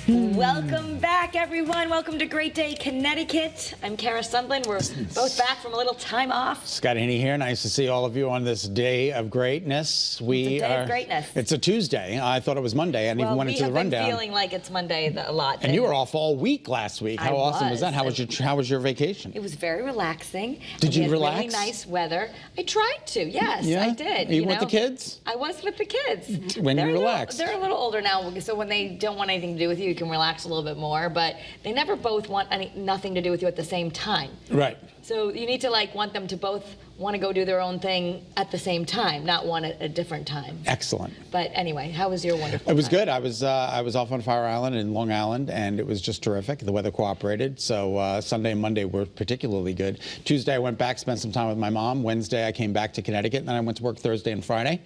Welcome back, everyone. Welcome to Great Day, Connecticut. I'm Kara Sundlin. We're both back from a little time off. Scott Haney here. Nice to see all of you on this day of greatness. It's a day of greatness. It's a Tuesday. I thought it was Monday. I even went into the rundown. We have been feeling like it's Monday a lot. And you were off all week last week. How awesome was that? How was your vacation? It was very relaxing. Did you relax? Really nice weather. I tried to. Yes, yeah? I did. You with the kids? I was with the kids. When you relaxed? They're a little older now, so when they don't want anything to do with you, you can relax a little bit more. But they never both want nothing to do with you at the same time. Right. So you need to want them to both want to go do their own thing at the same time, not one at a different time. Excellent. But anyway, how was your wonderful It was time? good. I was off on Fire Island in Long Island, and it was just terrific. The weather cooperated, so Sunday and Monday were particularly good. Tuesday I went back, spent some time with my mom. Wednesday I came back to Connecticut, and then I went to work Thursday and Friday.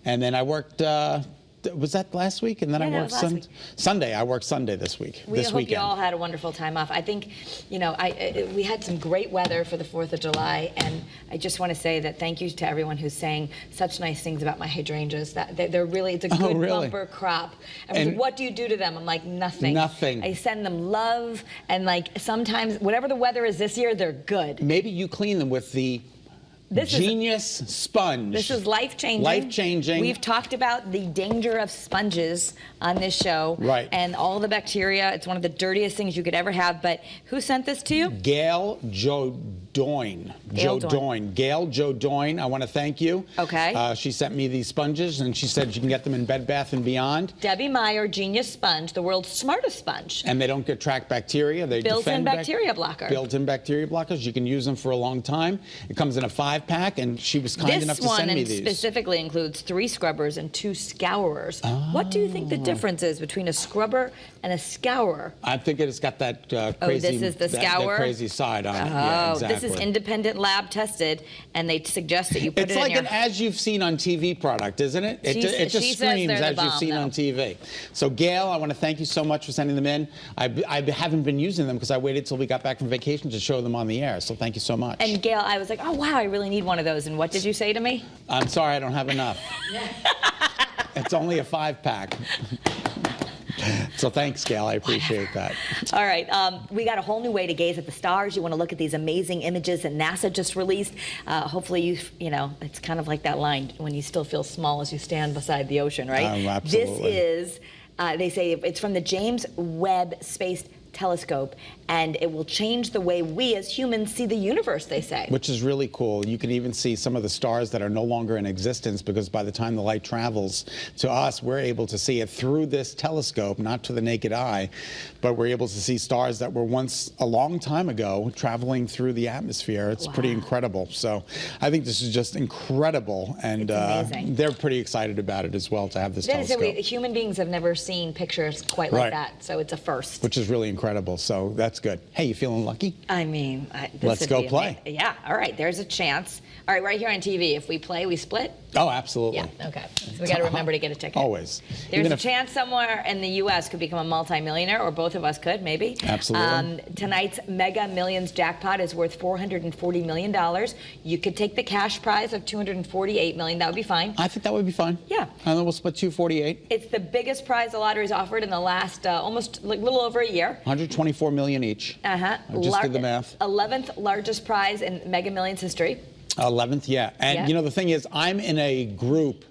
And then I worked, was that last week? And then I worked Sunday. I worked Sunday this week. We hope you all had a wonderful time off. I think, we had some great weather for the 4th of July, and I just want to say that thank you to everyone who's saying such nice things about my hydrangeas. That they're really, it's a good bumper crop. And what do you do to them? I'm like, nothing. Nothing. I send them love, and sometimes, whatever the weather is this year, they're good. Maybe you clean them with the Genius sponge. This is life-changing. Life-changing. We've talked about the danger of sponges on this show. Right. And all the bacteria. It's one of the dirtiest things you could ever have. But who sent this to you? Gail Jodoin. Gail Jodoin, I want to thank you. Okay. She sent me these sponges, and she said you can get them in Bed Bath & Beyond. Debbie Meyer Genius Sponge, the world's smartest sponge. And they don't attract bacteria. They built-in bacteria blocker. Built-in bacteria blockers. You can use them for a long time. It comes in a 5-pack, and she was kind enough to send me these. This one specifically includes 3 scrubbers and 2 scourers. Oh. What do you think the difference is between a scrubber and a scourer? I think it's got that crazy. Oh, this is the scour? That crazy side on it. Oh, yeah, exactly. This is independent lab tested, and they suggest that you put it in your... It's like an as you've seen on TV product, isn't it? It just screams as you've seen on TV. So Gail, I want to thank you so much for sending them in. I haven't been using them because I waited till we got back from vacation to show them on the air. So thank you so much. And Gail, I was like, oh wow, I really need one of those. And what did you say to me? I'm sorry, I don't have enough. It's only a 5-pack. So thanks, Gail. I appreciate that. All right. We got a whole new way to gaze at the stars. You want to look at these amazing images that NASA just released. Hopefully, it's kind of like that line when you still feel small as you stand beside the ocean, right? Absolutely. This is, they say, it's from the James Webb Space Telescope, and it will change the way we as humans see the universe, they say. Which is really cool. You can even see some of the stars that are no longer in existence because by the time the light travels to us, we're able to see it through this telescope, not to the naked eye, but we're able to see stars that were once a long time ago traveling through the atmosphere. It's pretty incredible. So I think this is just incredible, and they're pretty excited about it as well to have this telescope. Human beings have never seen pictures quite like that, so it's a first. Which is really incredible. So that's good. Hey, you feeling lucky? I mean, let's go play. Yeah. All right. There's a chance. All right. Right here on TV, if we play, we split. Oh, absolutely. Yeah. Okay. So we got to remember to get a ticket. Always. There's a chance somewhere in the U.S. could become a multimillionaire, or both of us could, maybe. Absolutely. Tonight's Mega Millions jackpot is worth $440 million. You could take the cash prize of $248 million. That would be fine. I think that would be fine. Yeah. And then we'll split 248. It's the biggest prize the lottery's offered in the last almost little over a year. 124 million each. I just did the math. 11th largest prize in Mega Millions history. 11th, yeah. And the thing is, I'm in a group.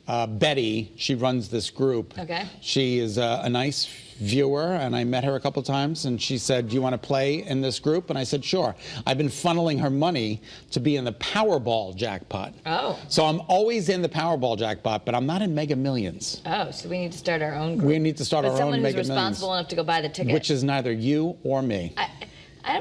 Betty, she runs this group. Okay. She is a nice viewer, and I met her a couple times, and she said, do you want to play in this group? And I said, sure. I've been funneling her money to be in the Powerball jackpot. Oh. So I'm always in the Powerball jackpot, but I'm not in Mega Millions. Oh, so we need to start our own group. We need to start our own Mega Millions. Someone who's responsible enough to go buy the ticket. Which is neither you or me. I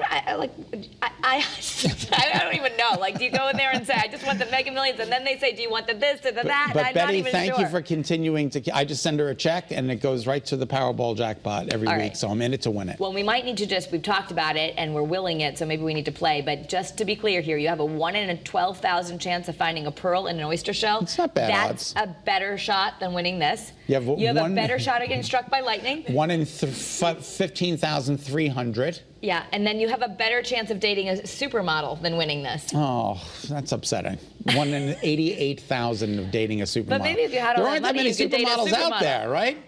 don't even know. Do you go in there and say, I just want the Mega Millions, and then they say, do you want the this or the that? But I'm Betty, not even thank sure. you for continuing to. I just send her a check, and it goes right to the Powerball jackpot every week. So I'm in it to win it. Well, we might need to we've talked about it, and we're willing it, so maybe we need to play. But just to be clear here, you have a 1 in 12,000 chance of finding a pearl in an oyster shell. It's not bad That's odds. a better shot than winning this. You have a better shot of getting struck by lightning. 1 in 15,300. Yeah, and then you have a better chance of dating a supermodel than winning this. Oh, that's upsetting. 1 in 88,000 of dating a supermodel. But maybe if you had all that money, you could date a supermodel. There aren't that many supermodels out there, right?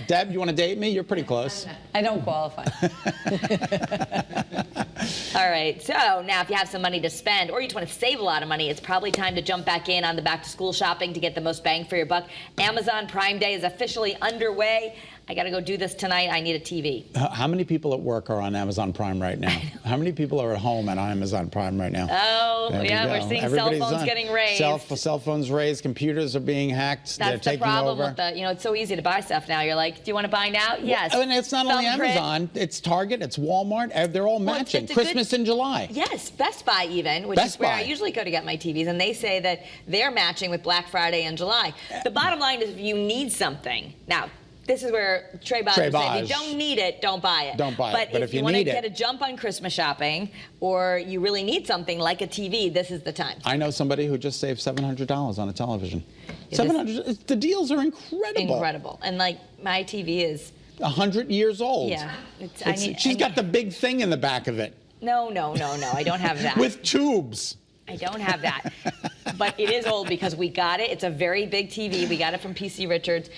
Deb, you want to date me? You're pretty close. I don't qualify. All right, so now if you have some money to spend or you just want to save a lot of money, it's probably time to jump back in on the back-to-school shopping to get the most bang for your buck. Amazon Prime Day is officially underway. I got to go do this tonight. I need a TV. How many people at work are on Amazon Prime right now? How many people are at home on Amazon Prime right now? Oh, yeah, we're seeing Everybody's cell phones getting raised. Cell phones raised, computers are being hacked. That's They're taking the problem over. with the, it's so easy to buy stuff now. You're like, do you want to buy now? Yes. And it's not only Thumbprint. Amazon, it's Target, it's Walmart. They're all matching. it's a Christmas in July. Yes, Best Buy even, which Best is where Buy. I usually go to get my TVs, and they say that they're matching with Black Friday and July. The bottom line is if you need something, now, this is where Trey Bodge said, if you don't need it, don't buy it. Don't buy it. But if you want to need it, get a jump on Christmas shopping, or you really need something like a TV, this is the time. I know somebody who just saved $700 on a television. Yeah, $700. The deals are incredible. Incredible. And like my TV is 100 years old. Yeah. She's got the big thing in the back of it. No, I don't have that. With tubes. I don't have that. But it is old because we got it. It's a very big TV. We got it from PC Richards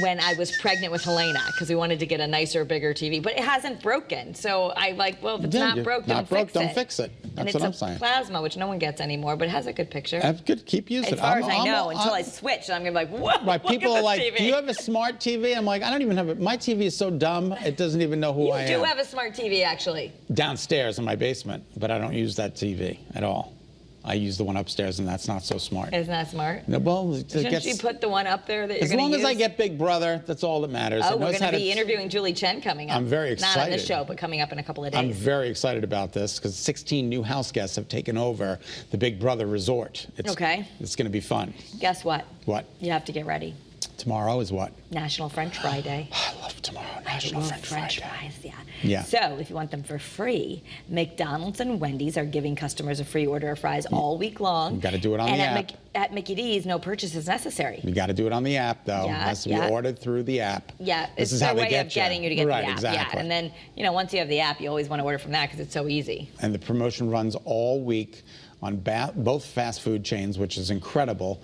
when I was pregnant with Helena because we wanted to get a nicer, bigger TV. But it hasn't broken. So I'm like, well, if it's not broke, don't fix it. That's what I'm saying. And it's a plasma, which no one gets anymore, but it has a good picture. That's good. Keep using it. As far as I know, until I switch, I'm going to be like, whoa, Right, people are like, TV. do you have a smart TV? I'm like, I don't even have it. My TV is so dumb, it doesn't even know who I am. You do have a smart TV, actually. Downstairs in my basement, but I don't use that TV at all. I use the one upstairs, and that's not so smart. Isn't that smart? No, well, Shouldn't you put the one up there that you're as going to use? long as I get Big Brother, that's all that matters. Oh, we're going to be interviewing Julie Chen coming up. I'm very excited. Not on this show, but coming up in a couple of days. I'm very excited about this because 16 new house guests have taken over the Big Brother resort. It's going to be fun. Guess what? What? You have to get ready. Tomorrow is what? National French Fry Day. I love tomorrow. National French Fries, yeah. Yeah. So if you want them for free, McDonald's and Wendy's are giving customers a free order of fries all week long. You got to do it on the app. At Mickey D's, no purchase is necessary. You got to do it on the app, though. Yeah, it has to be ordered through the app. Yeah, This is their how they way get of getting you to get right, the app. Exactly. Yeah, and then once you have the app, you always want to order from that because it's so easy. And the promotion runs all week on both fast food chains, which is incredible.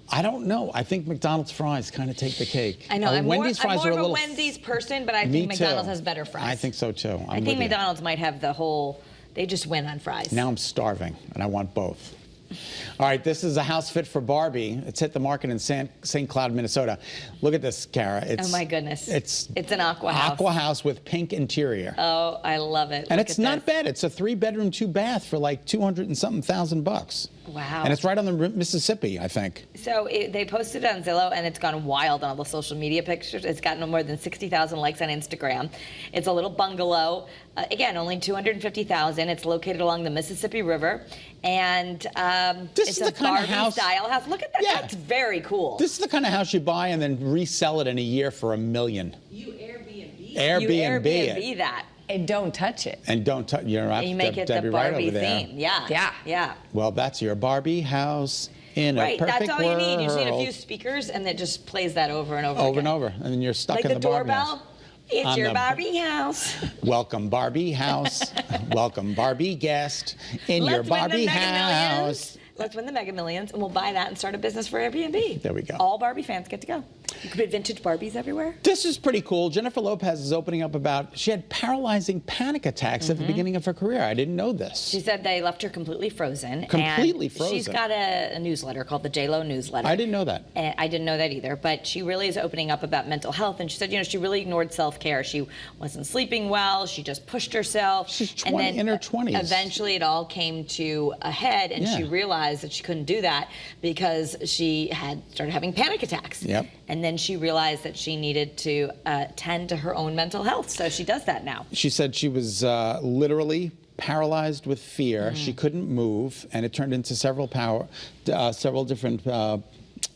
I don't know. I think McDonald's fries kind of take the cake. I know. I'm more Wendy's fries of are a a little Wendy's person, but I think McDonald's has better fries. I think so too. I think McDonald's might have the whole. They just win on fries. Now I'm starving, and I want both. All right, this is a house fit for Barbie. It's hit the market in St. Cloud, Minnesota. Look at this, Kara. Oh my goodness. It's an aqua house. Aqua house with pink interior. Oh, I love it. And it's not bad. It's a 3-bedroom, 2-bath for like 200 and something thousand bucks. Wow. And it's right on the Mississippi, I think. So they posted it on Zillow, and it's gone wild on all the social media pictures. It's gotten more than 60,000 likes on Instagram. It's a little bungalow. Again, only 250,000. It's located along the Mississippi River, and it's a Barbie-style house. Look at that. Yeah. That's very cool. This is the kind of house you buy and then resell it in a year for $1 million. You Airbnb. Airbnb that. And don't touch it. And don't touch. You're right. You make it the Barbie theme. Yeah. Well, that's your Barbie house in a perfect world. That's all you need. You just need a few speakers, and it just plays that over and over again. Over and over. And then you're stuck like in the Barbie house. Like the doorbell. It's your Barbie house. Welcome, Barbie house. Welcome, Barbie guest in your Barbie house. Let's win the Mega Millions, and we'll buy that and start a business for Airbnb. There we go. All Barbie fans get to go. You could put vintage Barbies everywhere. This is pretty cool. Jennifer Lopez is opening up about, she had paralyzing panic attacks at the beginning of her career. I didn't know this. She said they left her completely frozen. Completely frozen. She's got a newsletter called the J-Lo newsletter. I didn't know that. I didn't know that either, but she really is opening up about mental health, and she said, she really ignored self-care. She wasn't sleeping well. She just pushed herself. She's in her 20s. Eventually, it all came to a head, and she realized that she couldn't do that because she had started having panic attacks. Yep. And then she realized that she needed to tend to her own mental health, so she does that now. She said she was literally paralyzed with fear. She couldn't move, and it turned into several different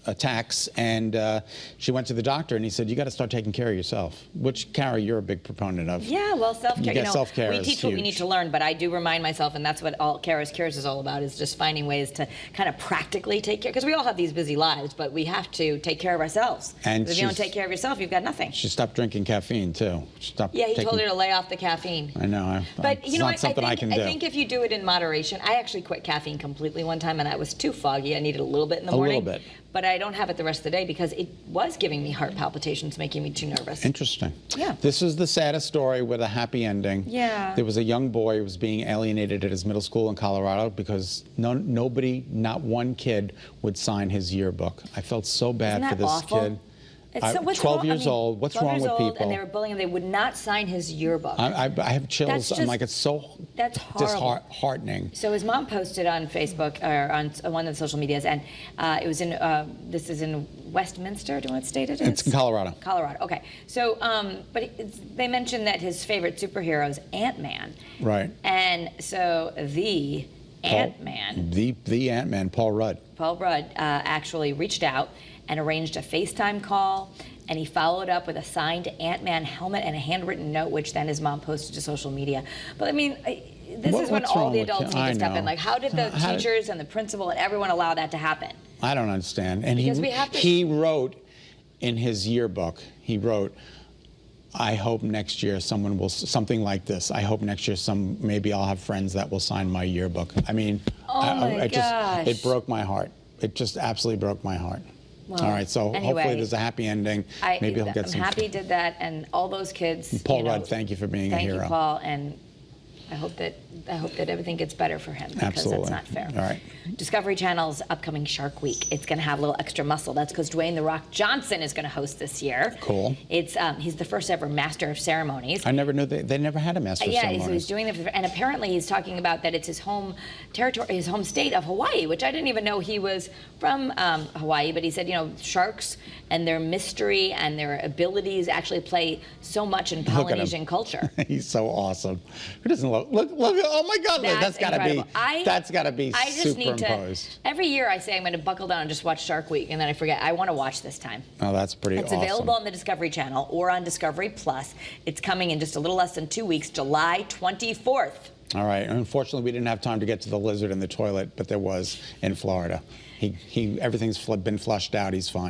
attacks, and she went to the doctor, and he said, you got to start taking care of yourself, which, Kara, you're a big proponent of. Yeah, well, self-care, self-care we is teach what we huge. need to learn, but I do remind myself, and that's what all Kara's Cures is all about, is just finding ways to kind of practically take care, because we all have these busy lives, but we have to take care of ourselves. And if you don't take care of yourself, you've got nothing. She stopped drinking caffeine, too. He told her to lay off the caffeine. I know. But it's not something I can do. I think if you do it in moderation, I actually quit caffeine completely one time, and I was too foggy. I needed a little bit in the morning. A little bit. but I don't have it the rest of the day because it was giving me heart palpitations, making me too nervous. Interesting. Yeah. This is the saddest story with a happy ending. Yeah. There was a young boy who was being alienated at his middle school in Colorado because nobody, not one kid, would sign his yearbook. I felt so bad Isn't for that this awful? kid. What's 12 wrong? years old. What's 12 wrong years with old, people? And they were bullying him. They would not sign his yearbook. I have chills. That's I'm just- like, it's so that's horrible. disheartening. So his mom posted on Facebook or on one of the social medias, and it was in this is in Westminster. Do you know what state it is? It's in Colorado. Colorado. Okay. So, but they mentioned that his favorite superhero is AntMan. Right. And so the AntMan, The AntMan, Paul Rudd. Paul Rudd, actually reached out and arranged a FaceTime call, and he followed up with a signed AntMan helmet and a handwritten note, which then his mom posted to social media. But I mean, this is when What's all wrong the with adults you? need I to step know. in. Like, how did the teachers and the principal and everyone allow that to happen? I don't understand. And Because we have to- he wrote in his yearbook, he wrote, I hope next year someone will, something like this. I hope next year maybe I'll have friends that will sign my yearbook. I mean, it broke my heart. It just absolutely broke my heart. Well, all right, so anyway, hopefully there's a happy ending. Maybe he'll get some. I'm happy he did that, and all those kids. Paul Rudd, thank you for being a hero. Thank you, Paul, and I hope that everything gets better for him because Absolutely. that's not fair. All right. Discovery Channel's upcoming Shark Week. It's going to have a little extra muscle. That's because Dwayne "The Rock" Johnson is going to host this year. Cool. It's he's the first ever master of ceremonies. I never knew they never had a master of ceremonies. Yeah, so he's doing it, and apparently he's talking about that it's his home territory, his home state of Hawaii, which I didn't even know he was from Hawaii. But he said, sharks and their mystery and their abilities actually play so much in Polynesian culture. He's so awesome. Who doesn't look? Oh my God! That's got to be. That's got to be I just need superimposed. to. Every year I say I'm going to buckle down and just watch Shark Week, and then I forget. I want to watch this time. Oh, that's pretty It's awesome. available on the Discovery Channel or on Discovery Plus. It's coming in just a little less than 2 weeks, July 24th. All right. Unfortunately, we didn't have time to get to the lizard in the toilet, but there was in Florida. Everything's been flushed out. He's fine.